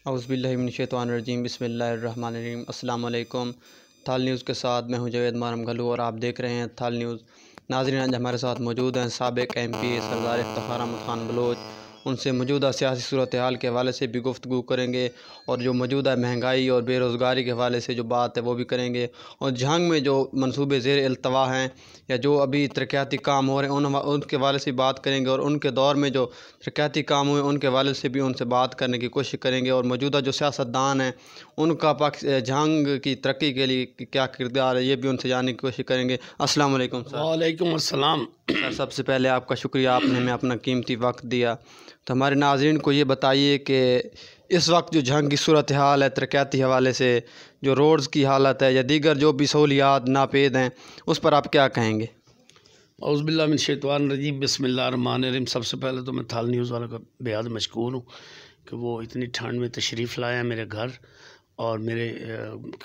औज़ुबिल्लाहिमिनश्शैतानिर्रजीम बिस्मिल्लाहिर्रहमानिर्रहीम। अस्सलाम वालेकुम। थाल न्यूज़ के साथ मैं हूं जवेद मारम घलू और आप देख रहे हैं थाल न्यूज़। नाज़रीन, आज हमारे साथ मौजूद हैं साबिक़ MP सरदार इफ्तिखार अहमद ख़ान बलोच। उनसे मौजूदा सियासी सूरत हाल के हवाले से भी गुफ्तगू करेंगे और जो मौजूदा महंगाई और बेरोज़गारी के हवाले से जो बात है वो भी करेंगे, और जंग में जो मनसूबे ज़ेर अल्तवा हैं या जो अभी तरक्याती काम हो रहे हैं उनके हवाले से बात करेंगे, और उनके दौर में जो तरक्याती काम हुए उनके हवाले से भी उनसे बात करने की कोशिश करेंगे, और मौजूदा जो सियासतदान हैं उनका जंग की तरक्की के लिए क्या किरदार है ये भी उनसे जानने की कोशिश करेंगे। अस्सलाम वालेकुम सर। वालेकुम अस्सलाम। सर, सबसे पहले आपका शुक्रिया, आपने हमें अपना कीमती वक्त दिया। तो हमारे नाज़रीन को ये बताइए कि इस वक्त जो जंग की सूरत हाल है तरक्याती हवाले से, जो रोड्स की हालत है या दीगर जो भी सहूलियात नापेद हैं, उस पर आप क्या कहेंगे? औज़ुबिल्लाहिमिनश्शैतानिर्रजीम बिस्मिल्लाहिर्रहमानिर्रहीम। सबसे पहले तो मैं थाल न्यूज़ वालों का बेहद मशकूर हूँ कि वो इतनी ठंड में तशरीफ़ लाए हैं मेरे घर और मेरे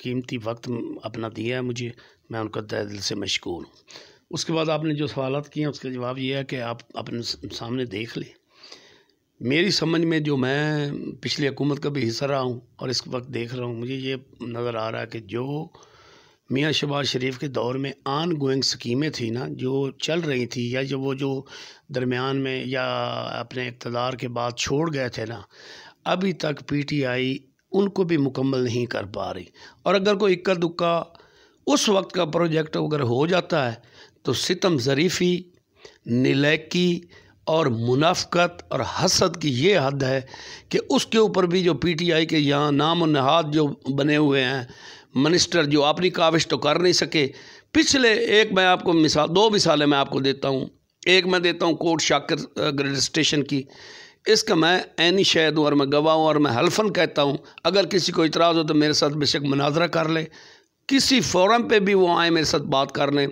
कीमती वक्त अपना दिया है मुझे। मैं उनका तहे दिल से मशकूर हूँ। उसके बाद आपने जो सवालात किए हैं उसका जवाब ये है कि आप अपने सामने देख लें। मेरी समझ में जो मैं पिछली हुकूमत का भी हिस्सा रहा हूँ और इस वक्त देख रहा हूँ, मुझे ये नज़र आ रहा है कि जो मियाँ शहबाज शरीफ के दौर में आन गोइंग स्कीमें थी ना, जो चल रही थी, या जो दरमियान में या अपने इक़्तिदार के बाद छोड़ गए थे ना, अभी तक PTI उनको भी मुकम्मल नहीं कर पा रही। और अगर कोई इक्का दुक्का उस वक्त का प्रोजेक्ट अगर हो जाता है तो सितम ज़रीफ़ी, निलैकी और मुनाफ़क़त और हसद की ये हद है कि उसके ऊपर भी जो PTI के यहाँ नाम और नहाद जो बने हुए हैं मिनिस्टर, जो अपनी काविश तो कर नहीं सके। पिछले एक मैं आपको दो मिसालें मैं आपको देता हूँ। एक मैं देता हूँ कोट शाकिर ग्रेड स्टेशन की। इसका मैं ऐनी शहद हूँ और मैं गवाह हूँ और मैं हल्फन कहता हूँ, अगर किसी को इतराज़ हो तो मेरे साथ बेशक मुनाजरा कर ले, किसी फोरम पे भी वो आए मेरे साथ बात कर लें।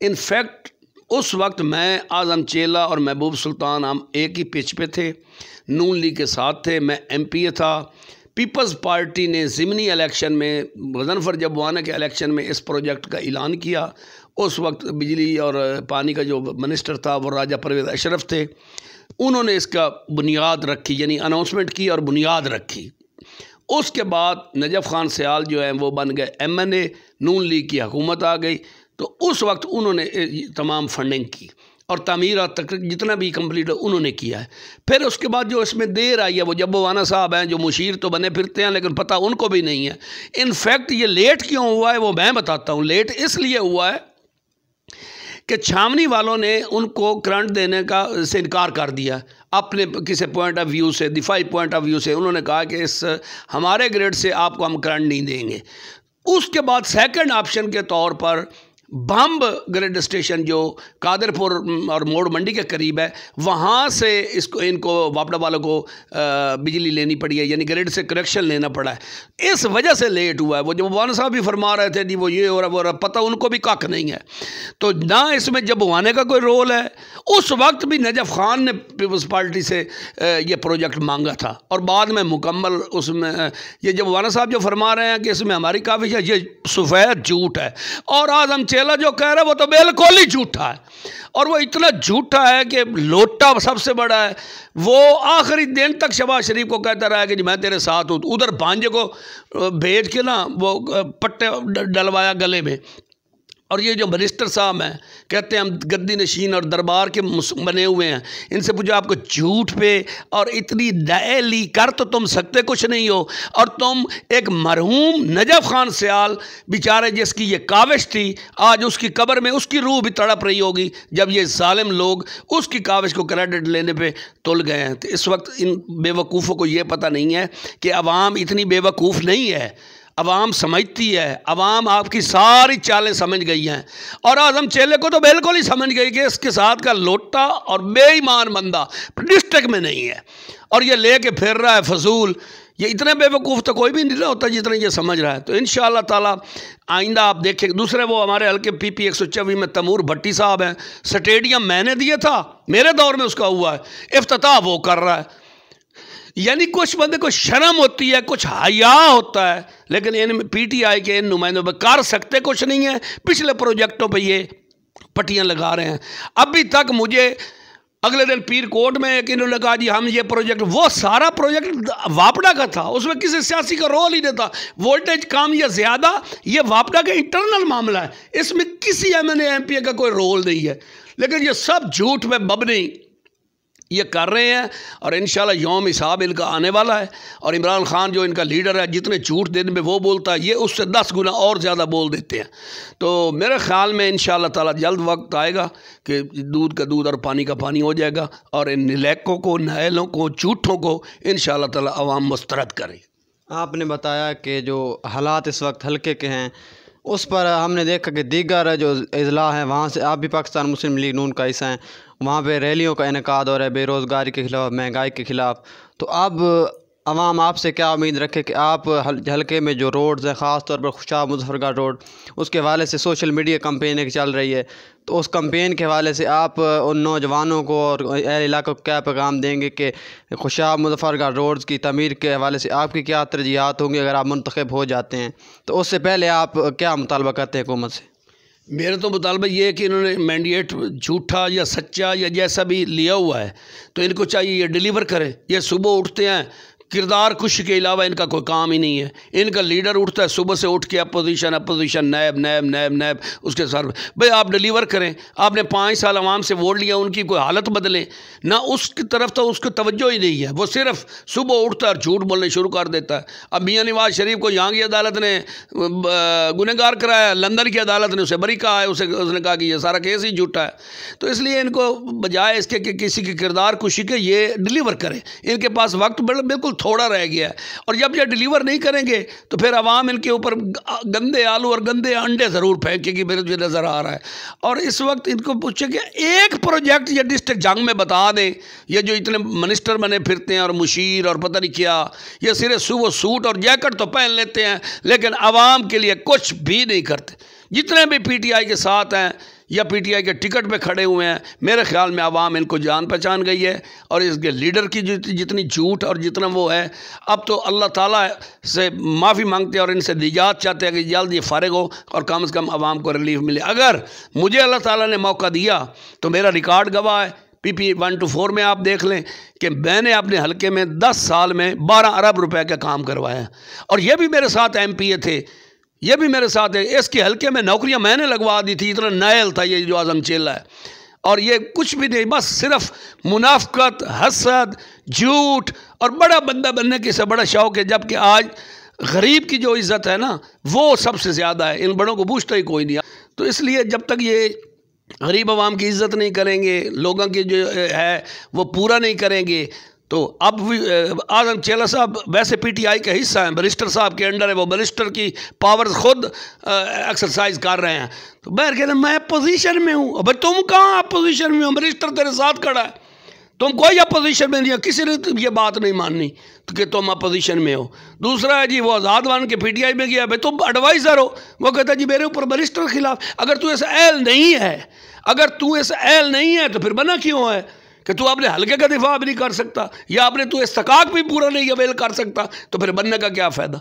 इनफैक्ट उस वक्त मैं आज़म चेला और महबूब सुल्तान हम एक ही पिच पे थे, नून लीग के साथ थे, मैं MPA था। पीपल्स पार्टी ने ज़िमनी इलेक्शन में, गज़नफ़र जबवाना के इलेक्शन में इस प्रोजेक्ट का ऐलान किया। उस वक्त बिजली और पानी का जो मिनिस्टर था वो राजा परवेज़ अशरफ थे। उन्होंने इसका बुनियाद रखी, यानी अनाउंसमेंट की और बुनियाद रखी। उसके बाद नजफ़ खान सियाल जो है वो बन गए MNA, नून लीग की हुकूमत आ गई, तो उस वक्त उन्होंने तमाम फंडिंग की और तामीरात तक जितना भी कंप्लीट उन्होंने किया है। फिर उसके बाद जो इसमें देर आई है, वो जब्बावाना साहब हैं जो मुशीर तो बने फिरते हैं लेकिन पता उनको भी नहीं है। इनफैक्ट ये लेट क्यों हुआ है वो मैं बताता हूँ। लेट इसलिए हुआ है कि छावनी वालों ने उनको करंट देने का से इनकार कर दिया। अपने किसी पॉइंट ऑफ व्यू से, दिफाई पॉइंट ऑफ व्यू से उन्होंने कहा कि इस हमारे ग्रेड से आपको हम करंट नहीं देंगे। उसके बाद सेकंड ऑप्शन के तौर पर बम्ब ग्रिड स्टेशन जो कादरपुर और मोड़ मंडी के करीब है, वहाँ से इनको वापडा वालों को बिजली लेनी पड़ी है, यानी ग्रिड से कनेक्शन लेना पड़ा है। इस वजह से लेट हुआ है। वो जब वान साहब भी फरमा रहे थे जी वो ये हो रहा पता उनको भी कख नहीं है। तो ना इसमें जब वाने का कोई रोल है। उस वक्त भी नजफ़ खान ने पीपल्स पार्टी से ये प्रोजेक्ट मांगा था और बाद में मुकम्मल उसमें ये जब वाना साहब जो फरमा रहे हैं कि इसमें हमारी काविश है, ये सफ़ेद झूठ है। और आज़म चेला जो कह रहा है वो तो बिल्कुल ही झूठा है, और वो इतना झूठा है कि लोटा सबसे बड़ा है। वो आखिरी दिन तक शहबाज शरीफ को कहता रहा है कि जी मैं तेरे साथ हूँ। उधर भांजे को भेज के ना वो पट्टे डलवाया गले में। और ये जो मिनिस्टर साहब हैं कहते हैं हम गद्दी नशीन और दरबार के बने हुए हैं, इनसे पूछो आपको झूठ पे और इतनी दयाली कर तो तुम सकते कुछ नहीं हो। और तुम एक मरहूम नजफ़ खान सियाल बेचारे जिसकी ये काविश थी, आज उसकी कब्र में उसकी रूह भी तड़प रही होगी जब ये जालिम लोग उसकी काविश को क्रेडिट लेने पे तुल गए हैं। तो इस वक्त इन बेवकूफ़ों को ये पता नहीं है कि अवाम इतनी बेवकूफ़ नहीं है। अवाम समझती है, अवाम आपकी सारी चालें समझ गई हैं। और आज़म चेले को तो बिल्कुल ही समझ गई कि इसके साथ का लोटा और बेईमान बंदा डिस्ट्रिक्ट में नहीं है, और ये लेके फिर रहा है फजूल। ये इतने बेवकूफ़ तो कोई भी नहीं होता जितना ये समझ रहा है। तो इंशाअल्लाह ताला आइंदा आप देखें। दूसरे वो हमारे हल्के PP 124 में तमूर भट्टी साहब हैं। स्टेडियम मैंने दिया था, मेरे दौर में उसका हुआ है, इफ्तिताह वो कर रहा है। यानी कुछ बंदे को शर्म होती है, कुछ हया होता है, लेकिन इन PTI के इन नुमाइंदों पर कर सकते कुछ नहीं है। पिछले प्रोजेक्टों पे ये पट्टियाँ लगा रहे हैं। अभी तक मुझे अगले दिन पीर कोट में एक इन्होंने कहा जी हम ये प्रोजेक्ट, वो सारा प्रोजेक्ट वापडा का था, उसमें किसी सियासी का रोल ही नहीं था। वोल्टेज कम या ज़्यादा ये वापडा का इंटरनल मामला है, इसमें किसी एमएनए एमपीए का कोई रोल नहीं है। लेकिन ये सब झूठ में बबनी ये कर रहे हैं और इंशाल्लाह यौम हिसाब इनका आने वाला है। और इमरान खान जो इनका लीडर है, जितने झूठ दिन में वो बोलता है, ये उससे 10 गुना और ज़्यादा बोल देते हैं। तो मेरे ख़्याल में इंशाल्लाह ताला जल्द वक्त आएगा कि दूध का दूध और पानी का पानी हो जाएगा और इन नलैकों को, नायलों को, झूठों को इंशाल्लाह ताला अवाम मुस्तरद करे। आपने बताया कि जो हालात इस वक्त हल्के के हैं, उस पर हमने देखा कि दीगर जो अजला हैं वहाँ से आप भी पाकिस्तान मुस्लिम लीग नून का हिस्सा हैं, वहाँ पे रैलियों का इनेकाद हो रहा है बेरोज़गारी के ख़िलाफ़, महंगाई के ख़िलाफ़। तो अब आवाम आपसे क्या उम्मीद रखे कि आप हल्के में जो रोड्स हैं, ख़ास तौर पर खुशाब मुजफ्फरगढ़ रोड, उसके हवाले से सोशल मीडिया कैंपेन एक चल रही है, तो उस कैंपेन के हवाले से आप उन नौजवानों को और अहल इलाक़े को क्या पैगाम देंगे कि खुशाब मुजफ्फरगढ़ रोड्स की तमीर के हवाले से आपकी क्या तरजीहात होंगी अगर आप मुंतखब हो जाते हैं? तो उससे पहले आप क्या मुतालबा करते हैं हुकूमत से? मेरा तो मुतालबा ये है कि इन्होंने मैंडेट झूठा या सच्चा या जैसा भी लिया हुआ है, तो इनको चाहिए ये डिलीवर करें। ये सुबह उठते हैं, किरदार कुश के अलावा इनका कोई काम ही नहीं है। इनका लीडर उठता है सुबह से उठ के अपोजिशन अपोजिशन नैब नैब नैब नैब, उसके सर भाई आप डिलीवर करें। आपने 5 साल आवाम से वोट लिया, उनकी कोई हालत बदले ना, उसकी तरफ तो उसको तवज्जो ही नहीं है। वो सिर्फ सुबह उठता है और झूठ बोलने शुरू कर देता है। अब मियाँ नवाज शरीफ को यहाँ की अदालत ने गुनहगार कराया, लंदन की अदालत ने उसे बरी कहा है, उसने कहा कि ये सारा केस ही झूठा है। तो इसलिए इनको बजाय इसके कि किसी के किरदार कुशी के ये डिलीवर करें। इनके पास वक्त बिल्कुल थोड़ा रह गया है और जब ये डिलीवर नहीं करेंगे तो फिर अवाम इनके ऊपर गंदे आलू और गंदे अंडे ज़रूर फेंकेगी, मेरे जो नज़र आ रहा है। और इस वक्त इनको पूछे कि एक प्रोजेक्ट ये डिस्ट्रिक्ट जंग में बता दें। ये जो इतने मिनिस्टर बने फिरते हैं और मुशीर और पता नहीं क्या, ये सिर्फ सुबह सूट और जैकेट तो पहन लेते हैं लेकिन अवाम के लिए कुछ भी नहीं करते। जितने भी पीटीआई के साथ हैं या पीटीआई के टिकट पे खड़े हुए हैं, मेरे ख्याल में आवाम इनको जान पहचान गई है और इसके लीडर की जितनी झूठ और जितना वो है, अब तो अल्लाह ताला से माफ़ी मांगते हैं और इनसे निजात चाहते हैं कि जल्द ये फारिग हो और कम से कम आवाम को रिलीफ मिले। अगर मुझे अल्लाह ताला ने मौका दिया तो मेरा रिकॉर्ड गवाह है। PP 124 में आप देख लें कि मैंने अपने हल्के में 10 साल में 12 अरब रुपए का काम करवाया और ये भी मेरे साथ MPA थे, ये भी मेरे साथ है। इसके हल्के में नौकरियां मैंने लगवा दी थी, इतना नायल था ये जो आज़म चेला है। और ये कुछ भी नहीं, बस सिर्फ मुनाफकत, हसद, झूठ और बड़ा बंदा बनने की से बड़ा शौक़ है। जबकि आज गरीब की जो इज़्ज़त है ना, वो सबसे ज़्यादा है, इन बड़ों को पूछता ही कोई नहीं। तो इसलिए जब तक ये गरीब आवाम की इज़्ज़त नहीं करेंगे, लोगों की जो है वो पूरा नहीं करेंगे, तो अब आज़म चेला साहब वैसे पीटीआई का हिस्सा हैं, बैरिस्टर साहब के अंडर है, वो बैरिस्टर की पावर खुद एक्सरसाइज कर रहे हैं। तो मैं कहता मैं अपोजिशन में हूँ। अब तुम कहाँ अपोजिशन में हो? बैरिस्टर तेरे साथ खड़ा है, तुम कोई अपोजिशन में नहीं हो। किसी ने ये बात नहीं माननी तो कि तुम अपोजिशन में हो। दूसरा है जी वो आज़ाद वान के पीटीआई में गया, भाई तुम एडवाइज़र हो। वो कहता है जी मेरे ऊपर बैरिस्टर के खिलाफ। अगर तू ऐसा एल नहीं है, अगर तू ऐसा एल नहीं है तो फिर बना क्यों है कि तू अपने हल्के का दिफा भी नहीं कर सकता या अपने तू इस्तकाक भी पूरा नहीं अवेल कर सकता, तो फिर बनने का क्या फ़ायदा।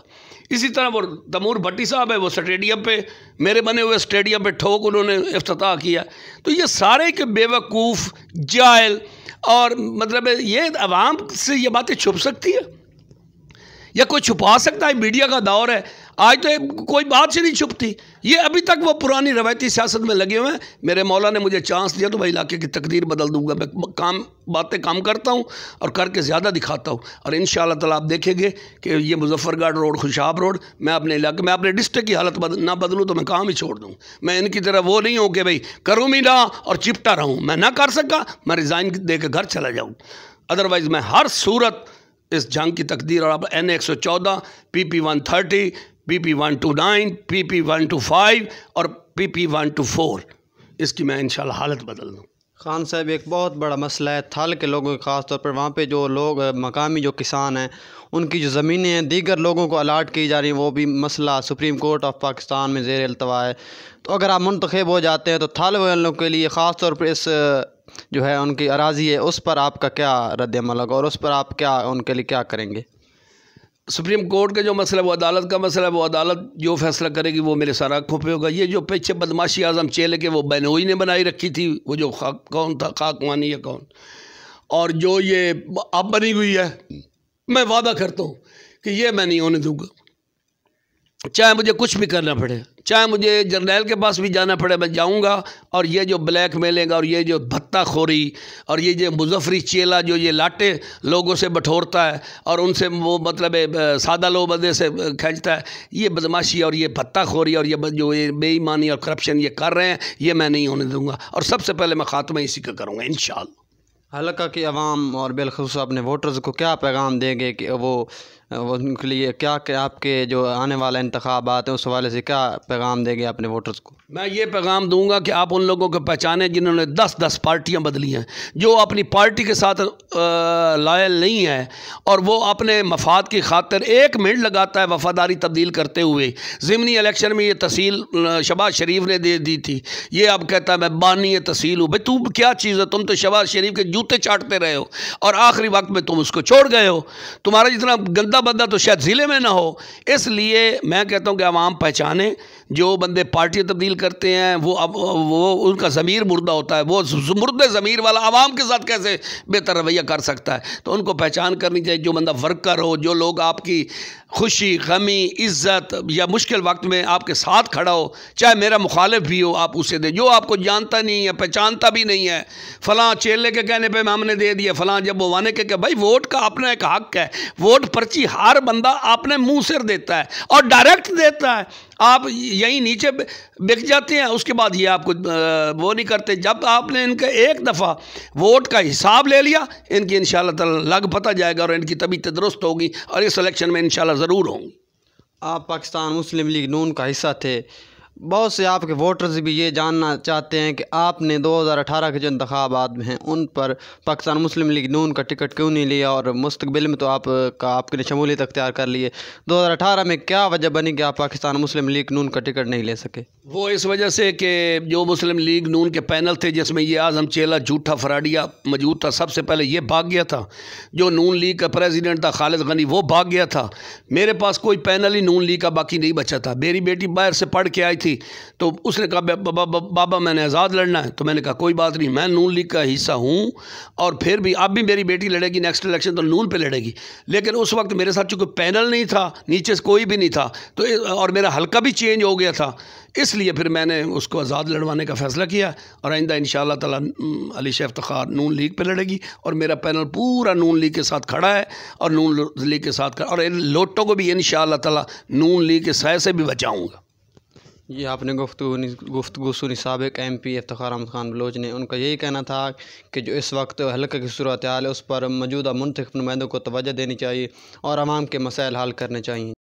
इसी तरह वो तमूर भट्टी साहब है, वो स्टेडियम पे, मेरे बने हुए स्टेडियम पे ठोक उन्होंने इफ्तिताह किया। तो ये सारे के बेवकूफ़, जाहिल, और मतलब ये अवाम से ये बातें छुप सकती है या कोई छुपा सकता है? मीडिया का दौर है, आज तो कोई बात से नहीं छुपती। ये अभी तक वो पुरानी रवायती सियासत में लगे हुए हैं। मेरे मौला ने मुझे चांस दिया तो मैं इलाके की तकदीर बदल दूंगा। मैं बातें कम करता हूँ और करके ज़्यादा दिखाता हूँ और इंशाअल्लाह ताला आप देखेंगे कि ये मुजफ्फरगढ़ रोड, खुशाब रोड, मैं अपने इलाके में अपने डिस्ट्रिक्ट की हालत ना बदलूँ तो मैं काम ही छोड़ दूँ। मैं इनकी तरह वो नहीं हूँ कि भाई करूँ भी ना और चिपटा रहूँ। मैं ना कर सका, मैं रिज़ाइन दे के घर चला जाऊँ। अदरवाइज़ मैं हर सूरत इस जंग की तकदीर और NA 114, PP 130, PP 129, PP 125 और PP 124 इसकी मैं इंशाल्लाह हालत बदल दूँ। खान साहब, एक बहुत बड़ा मसला है थल के लोगों के, ख़ास तौर पर वहाँ पे जो लोग मकामी जो किसान हैं उनकी जो ज़मीनें हैं दीगर लोगों को अलाट की जा रही हैं, वो भी मसला सुप्रीम कोर्ट ऑफ पाकिस्तान में ज़ेर अल्तवा है। तो अगर आप मुंतखब हो जाते हैं तो थल वालों के लिए ख़ास तौर पर इस जो है उनकी अराज़ी है उस पर आपका क्या रद्द अमल होगा और उस पर आप क्या उनके लिए क्या करेंगे? सुप्रीम कोर्ट का जो मसला वो अदालत का मसला है, वो अदालत जो फैसला करेगी वो मेरे सारा आँखों पे होगा। ये जो पीछे बदमाशी आज़म चेले के वो बेनोई ने बनाई रखी थी, वो जो कौन था, खाकवानी या कौन, और जो ये अब बनी हुई है, मैं वादा करता हूँ कि ये मैं नहीं होने दूँगा, चाहे मुझे कुछ भी करना पड़े, चाहे मुझे जर्नैल के पास भी जाना पड़े, मैं जाऊंगा। और ये जो ब्लैक मेलिंग और ये जो भत्ताखोरी और ये जो मुजफ्फरी चेला जो ये लाटे लोगों से बटोरता है और उनसे वो मतलब सादा लोग बंदे से खींचता है, ये बदमाशी और ये भत्ताखोरी और ये जो ये बेईमानी और करप्शन ये कर रहे हैं, ये मैं नहीं होने दूंगा। और सबसे पहले मैं खात्मा इसी का करूँगा इंशाअल्लाह। हल्का की आवाम और बिलखुसूस अपने वोटर्स को क्या पैगाम देंगे कि वो उनके लिए क्या आपके जो आने वाला इंतखाबात हैं उस हवाले से क्या पैगाम देंगे अपने वोटर्स को? मैं ये पैगाम दूंगा कि आप उन लोगों को पहचानें जिन्होंने 10-10 पार्टियां बदली हैं, जो अपनी पार्टी के साथ लायल नहीं है और वो अपने मफाद की खातिर 1 मिनट लगाता है वफादारी तब्दील करते हुए। ज़िमनी इलेक्शन में ये तहसील शहबाज शरीफ ने दे दी थी, ये अब कहता है मैं बानी तहसील हूँ। भाई तू क्या चीज़ है? तुम तो शहबाज शरीफ के जूते चाटते रहे हो और आखिरी वक्त में तुम उसको छोड़ गए हो। तुम्हारा जितना गंदा बंदा तो शायद ज़िले में ना हो। इसलिए मैं कहता हूँ कि आवाम पहचाने जो बंदे पार्टी तब्दील करते हैं, वो उनका ज़मीर मुर्दा होता है, वो मुर्दे ज़मीर वाला आवाम के साथ कैसे बेहतर रवैया कर सकता है। तो उनको पहचान करनी चाहिए। जो बंदा वर्कर हो, जो लोग आपकी खुशी, गमी, इज़्ज़त या मुश्किल वक्त में आपके साथ खड़ा हो, चाहे मेरा मुखालिफ भी हो, आप उसे दे। जो आपको जानता नहीं है, पहचानता भी नहीं है, फ़लाँ चेले के कहने पे हमने दे दिया, फ़लाँ जब वो वाने के भाई वोट का अपना एक हक़ है। वोट पर्ची हर बंदा अपने मुँह से देता है और डायरेक्ट देता है। आप यहीं नीचे बिक जाते हैं, उसके बाद ये आपको वो नहीं करते। जब आपने इनका एक दफ़ा वोट का हिसाब ले लिया, इनकी इंशाअल्लाह ताला लग पता जाएगा और इनकी तबीयत दुरुस्त होगी और इस इलेक्शन में इंशाअल्लाह ज़रूर होंगी। आप पाकिस्तान मुस्लिम लीग नून का हिस्सा थे, बहुत से आपके वोटर्स भी ये जानना चाहते हैं कि आपने 2018 के जो इंतखाबात हैं उन पर पाकिस्तान मुस्लिम लीग नून का टिकट क्यों नहीं लिया और मुस्तकबिल में तो आपने शमूलियत अख्तियार कर लिए। 2018 में क्या वजह बनी कि आप पाकिस्तान मुस्लिम लीग नून का टिकट नहीं ले सके? वो इस वजह से कि जो मुस्लिम लीग नून के पैनल थे जिसमें ये आज़म चेला झूठा फराडिया मौजूद था, सबसे पहले ये भाग गया था। जो नून लीग का प्रेसिडेंट था खालिद गनी, वो भाग गया था। मेरे पास कोई पैनल ही नून लीग का बाकी नहीं बचा था। मेरी बेटी बाहर से पढ़ के आई थी तो उसने कहा बाबा मैंने आज़ाद लड़ना है। तो मैंने कहा कोई बात नहीं, मैं नून लीग का हिस्सा हूँ और फिर भी अब भी मेरी बेटी लड़ेगी नेक्स्ट इलेक्शन तो नून पे लड़ेगी। लेकिन उस वक्त मेरे साथ चूँकि पैनल नहीं था, नीचे से कोई भी नहीं था, तो और मेरा हल्का भी चेंज हो गया था, इसलिए फिर मैंने उसको आज़ाद लड़वाने का फ़ैसला किया। और आइंदा इंशाअल्लाह ताला अली शेख इफ्तिखार नून लीग पे लड़ेगी और मेरा पैनल पूरा नून लीग के साथ खड़ा है और नून लीग के साथ और इन लोटों को भी इंशाअल्लाह ताला नून लीग के साय से भी बचाऊँगा। ये आपने गुफ्तगू सुनी साबिक़ MP इफ्तिखार अहमद खान बलोच ने। उनका यही कहना था कि जो इस वक्त हल्के की सूरत हाल है उस पर मौजूदा मुंतखब नुमाइंदों को तवज्जो देनी चाहिए और आवाम के मसाइल हल करने चाहिए।